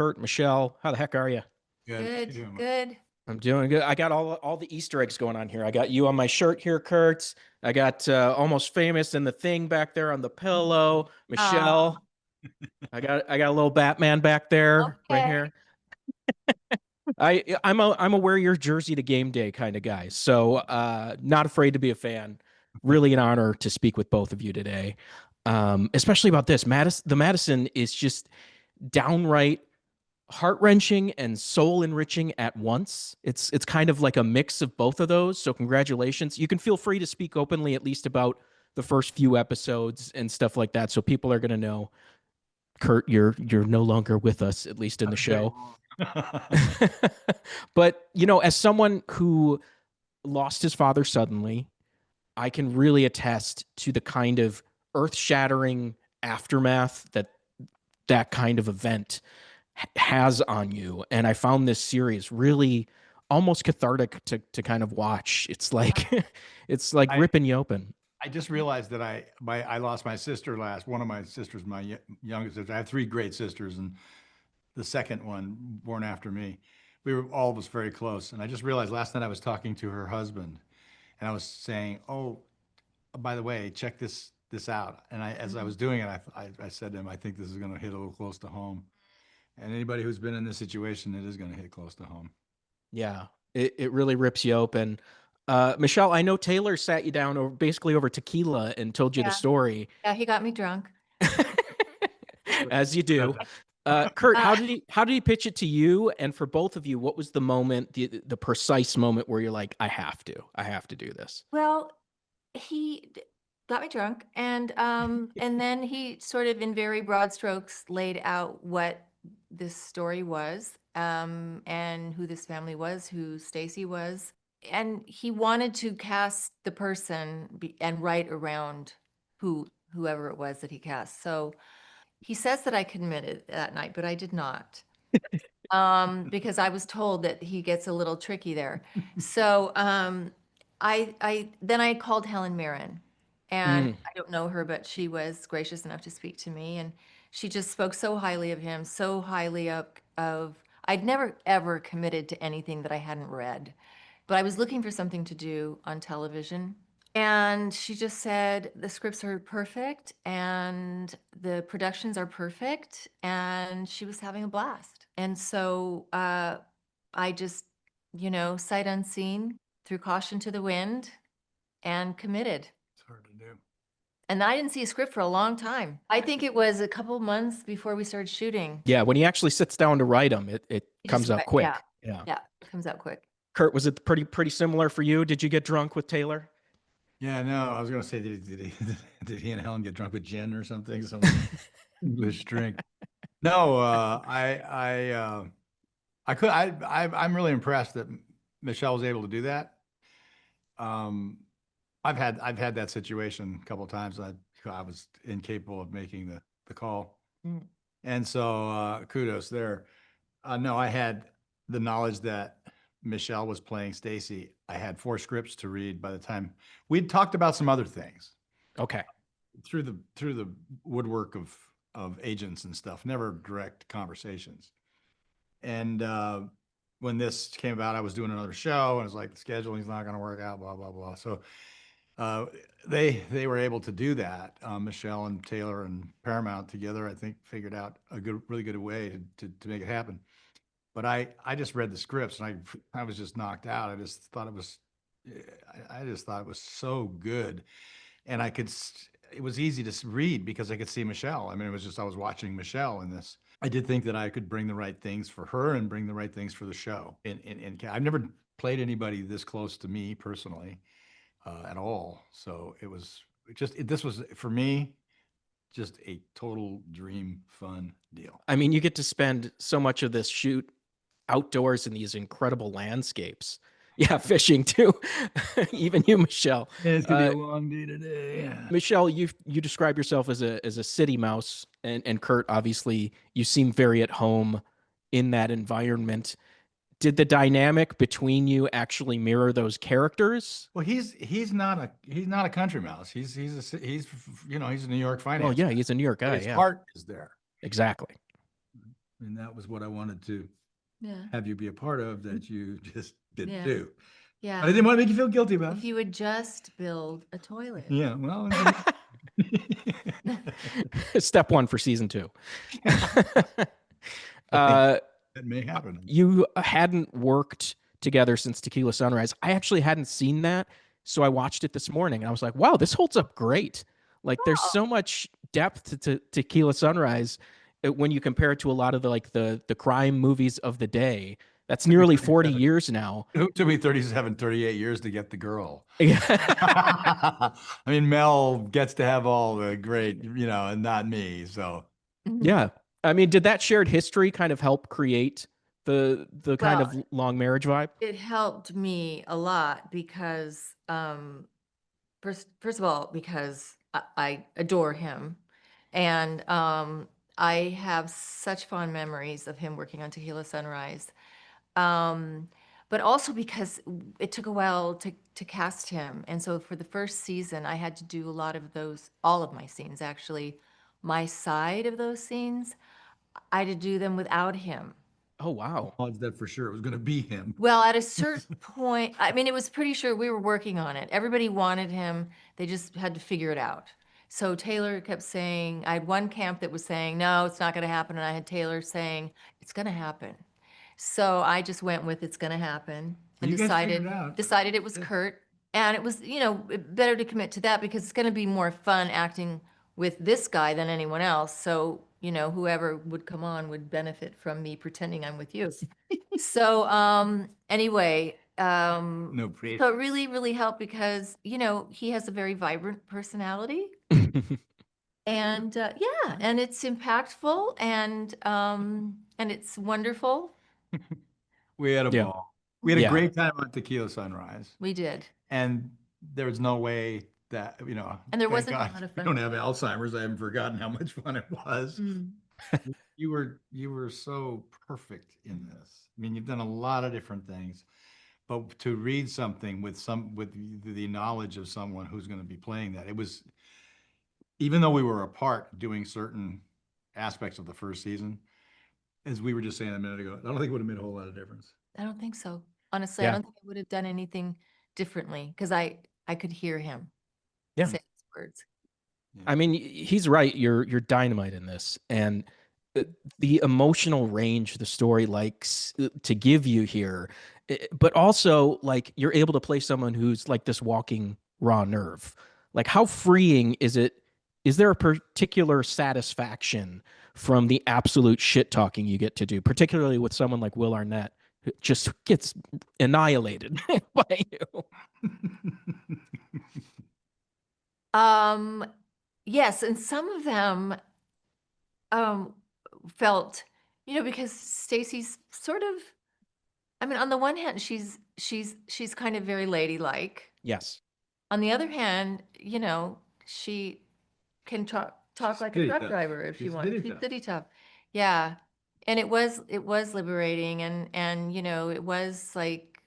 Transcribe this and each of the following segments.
Kurt, Michelle. How the heck are you? Good. Good, good. I'm doing good. I got all the Easter eggs going on here. I got you on my shirt here, Kurt. I got Almost Famous and the thing back there on the pillow. Oh, Michelle. I got a little Batman back there, right okay. here. I'm a wear your jersey to game day kind of guy. So not afraid to be a fan. Really an honor to speak with both of you today. Especially about this. The Madison is just downright heart-wrenching and soul-enriching at once. It's kind of like a mix of both of those. So congratulations. You can feel free to speak openly at least about the first few episodes and stuff like that. So people are gonna know, Kurt, you're no longer with us, at least in the Okay. show. But as someone who lost his father suddenly, I can really attest to the kind of earth-shattering aftermath that kind of event has on you. And I found this series really almost cathartic to kind of watch. It's like it's like I ripping you open. I just realized that I lost my sister last. One of my sisters, my youngest sister. I have three great sisters, and the second one born after me. We were all of us very close, and I just realized last night I was talking to her husband, and I was saying, "Oh, by the way, check this out." And as I was doing it, I said to him, "I think this is going to hit a little close to home." And anybody who's been in this situation, it is going to hit close to home. Yeah, it really rips you open. Michelle, I know Taylor sat you down basically over tequila and told you the Yeah. story. Yeah, he got me drunk. As you do. Kurt, Uh, how did he pitch it to you? And for both of you, what was the moment, the precise moment where you're like, I have to do this? well, he got me drunk, and then he sort of in very broad strokes laid out what this story was, and who this family was, who Stacy was. And he wanted to cast the person and write around whoever it was that he cast. So he says that I committed that night, but I did not. Because I was told that he gets a little tricky there. So I called Helen Mirren, and Mm. I don't know her, but she was gracious enough to speak to me, and she just spoke so highly of him, so highly of I'd never ever committed to anything that I hadn't read, but I was looking for something to do on television. And she just said the scripts are perfect and the productions are perfect, and she was having a blast. And so I just, sight unseen, threw caution to the wind, and committed. It's hard to do. And I didn't see a script for a long time. I think it was a couple months before we started shooting. Yeah, when he actually sits down to write them, it It comes just out went, quick. yeah, Yeah. yeah, it comes out quick. Kurt, was it pretty similar for you? Did you get drunk with Taylor? Yeah, no, I was gonna say, did he and Helen get drunk with gin or something? Some English drink. No, I'm really impressed that Michelle was able to do that. Um, I've had that situation a couple of times. I was incapable of making the call, Mm. and so kudos there. No, I had the knowledge that Michelle was playing Stacy. I had four scripts to read by the time we'd talked about some other things Okay. through the woodwork of agents and stuff, never direct conversations. And when this came about, I was doing another show, and it's like the scheduling's not going to work out, blah blah blah. So uh, they were able to do that. Michelle and Taylor and Paramount together, I think, figured out a really good way to make it happen. But I just read the scripts, and I was just knocked out. I just thought it was so good, and it was easy to read because I could see Michelle. I mean, it was just I was watching Michelle in this. I did think that I could bring the right things for her and bring the right things for the show. And I've never played anybody this close to me personally at all. So this was for me just a total dream fun deal. I mean, you get to spend so much of this shoot outdoors in these incredible landscapes. Yeah, fishing too. Even you, Michelle. Yeah, it's gonna be a long day today. Michelle, you describe yourself as a city mouse, and Kurt, obviously, you seem very at home in that environment. Did the dynamic between you actually mirror those characters? Well, he's not a country mouse. He's a New York Well, finance yeah, guy, he's a New York but guy. his Yeah, heart is there. exactly. And that was what I wanted to Yeah. have you be a part of that you just didn't Yeah. do. Yeah. But I didn't want to make you feel guilty about If it. you would just build a toilet. Yeah, well, Step one for season 2. I think uh, that may happen. you hadn't worked together since Tequila Sunrise. I actually hadn't seen that, so I watched it this morning and I was like, wow, this holds up great. Like there's so much depth to Tequila Sunrise when you compare it to a lot of the crime movies of the day. That's Took me nearly 40 37 years now. It took me 37, 38 years to get the girl. Yeah. I mean, Mel gets to have all the great, and not me. So Mhm. Yeah. I mean, did that shared history kind of help create the kind Well, of long marriage vibe? it helped me a lot because, first of all, because I adore him, and I have such fond memories of him working on Tequila Sunrise. Um, but also because it took a while to cast him, and so for the first season, I had to do a lot of those, all of my scenes actually, my side of those scenes, I had to do them without him. Oh wow. odds that for sure it was going to be him. Well, at a certain point, I mean, it was pretty sure we were working on it. Everybody wanted him. They just had to figure it out. So Taylor kept saying, I had one camp that was saying, no, it's not going to happen. And I had Taylor saying, it's going to happen. So I just went with it's going to happen and You guys figured decided it out. decided it was Yeah. Kurt. And it was, better to commit to that because it's going to be more fun acting with this guy than anyone else. So, whoever would come on would benefit from me pretending I'm with you. So, anyway, No so pressure. it really, really helped because, he has a very vibrant personality and, yeah, and it's impactful and it's wonderful. We had a Yeah. ball. We had a Yeah. great time on Tequila Sunrise, We did. and there was no way that, And there thank wasn't a God lot of we fun. don't have Alzheimer's. I haven't forgotten how much fun it was. Mm. You were so perfect in this. I mean, you've done a lot of different things, but to read something with the knowledge of someone who's going to be playing that, it was, even though we were apart doing certain aspects of the first season, as we were just saying a minute ago, I don't think it would have made a whole lot of difference. I don't think so. Honestly, I Yeah. don't think I would have done anything differently because I could hear him Yeah. say his words. I mean, he's right. You're dynamite in this, and uh, the emotional range the story likes to give you here, but also like you're able to play someone who's like this walking raw nerve. Like, how freeing is it? Is there a particular satisfaction from the absolute shit talking you get to do, particularly with someone like Will Arnett, who just gets annihilated by you? Um, yes, and some of them um felt, because Stacy's sort of, I mean, on the one hand, she's kind of very ladylike. Yes. On the other hand, she can talk She's like a ditty truck tough. driver if she She's wants. ditty She's tough. city tough. Yeah. And it was liberating and it was like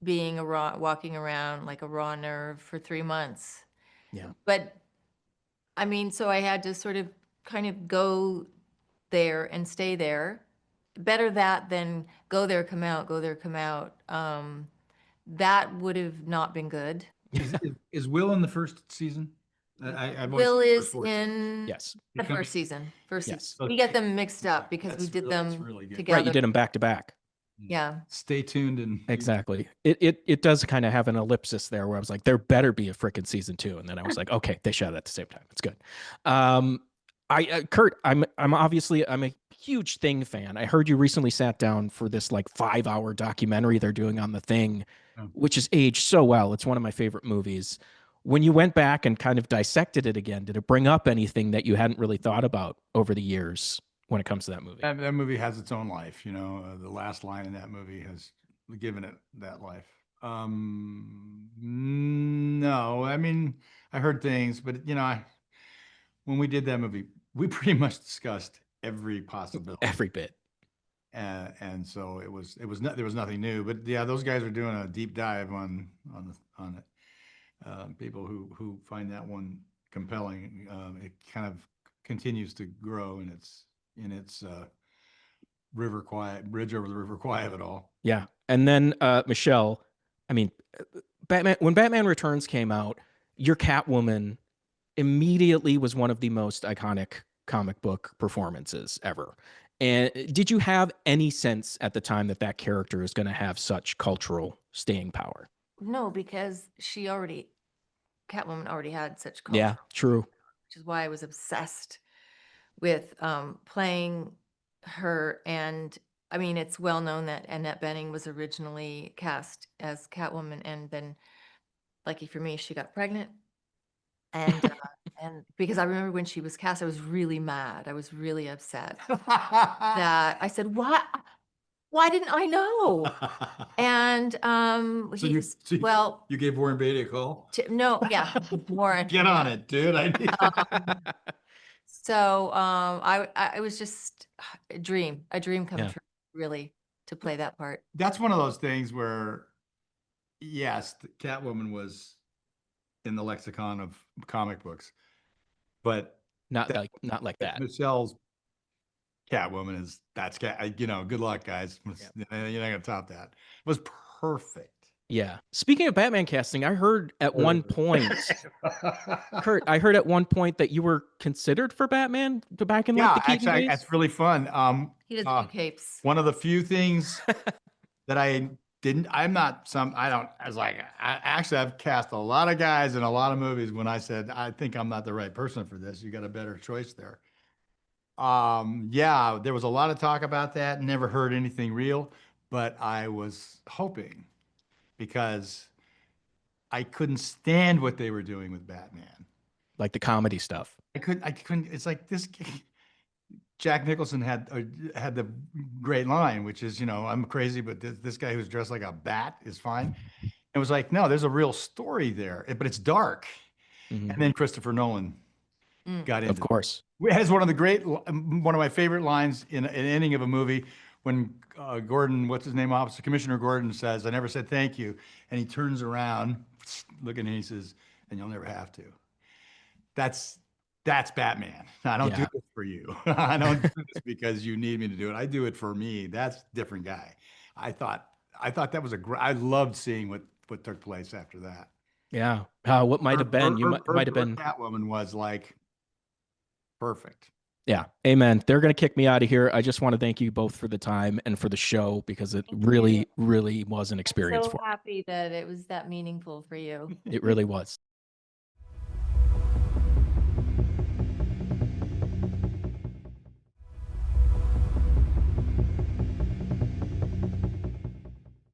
being walking around like a raw nerve for 3 months. Yeah. But I mean, so I had to sort of kind of go there and stay there. Better that than go there, come out, go there, come out. That would have not been good. Is Will in the first season? I've only Will seen the first is 4 seasons. in Yes. the He comes- first season. Yes. We get them mixed up because we did That's them really good. together. Right. You did them back to back. Yeah. Stay tuned and Exactly. It does kind of have an ellipsis there where I was like, there better be a freaking season 2, and then I was like, okay, they shot it at the same time. It's good. Kurt, I'm obviously I'm a huge Thing fan. I heard you recently sat down for this like 5-hour documentary they're doing on The Thing, Oh. which is aged so well. It's one of my favorite movies. When you went back and kind of dissected it again, did it bring up anything that you hadn't really thought about over the years when it comes to that movie? that movie has its own life. The last line in that movie has given it that life. No, I mean, I heard things, but when we did that movie, we pretty much discussed every possibility. Every bit. And so there was nothing new, but yeah, those guys are doing a deep dive on it. People who find that one compelling, it kind of continues to grow in its bridge over the River Kwai of it all. Yeah. And then Michelle, I mean, when Batman Returns came out, your Catwoman immediately was one of the most iconic comic book performances ever. And did you have any sense at the time that that character is going to have such cultural staying power? No, because Catwoman already had such Yeah, culture, true. which is why I was obsessed with playing her. And I mean, it's well known that Annette Bening was originally cast as Catwoman, and then, lucky for me, she got pregnant. And and because I remember when she was cast, I was really mad. I was really upset that I said, Why didn't I know? And So you, he's so well, you gave Warren Beatty a call? no, yeah, Warren. Get on it, dude. I need. So I was just a dream come Yeah. true, really, to play that part. That's one of those things where, yes, Catwoman was in the lexicon of comic books, but Not like that. Michelle's Catwoman is good luck, guys. Yeah. You're not gonna top that. It was perfect. Yeah. Speaking of Batman casting, I heard at one point, Kurt, I heard at one point that you were considered for Batman back in like the Yeah, Keaton actually, days. that's really fun. He doesn't do capes. One of the few things that I didn't, I'm not some, I don't, I was like, I've cast a lot of guys in a lot of movies when I said, I think I'm not the right person for this. You got a better choice there. Yeah, there was a lot of talk about that. Never heard anything real, but I was hoping because I couldn't stand what they were doing with Batman. Like the comedy stuff. I couldn't, it's like this. Jack Nicholson had the great line, which is, I'm crazy, but this guy who's dressed like a bat is fine. It was like, no, there's a real story there, but it's dark. Mhm. And then Christopher Nolan got into Of course. it. Has one of my favorite lines in an ending of a movie when Gordon, what's his name, Officer Commissioner Gordon says, "I never said thank you," and he turns around, looking, and he says, "And you'll never have to." That's Batman. I don't do Yeah. this for you. I don't do this because you need me to do it. I do it for me. That's a different guy. I thought that was I loved seeing what took place after that. Yeah. What might have been? You might have been. Catwoman was like perfect. Yeah. Amen. They're going to kick me out of here. I just want to thank you both for the time and for the show because it really, really was an experience So for me. happy that it was that meaningful for you. It really was.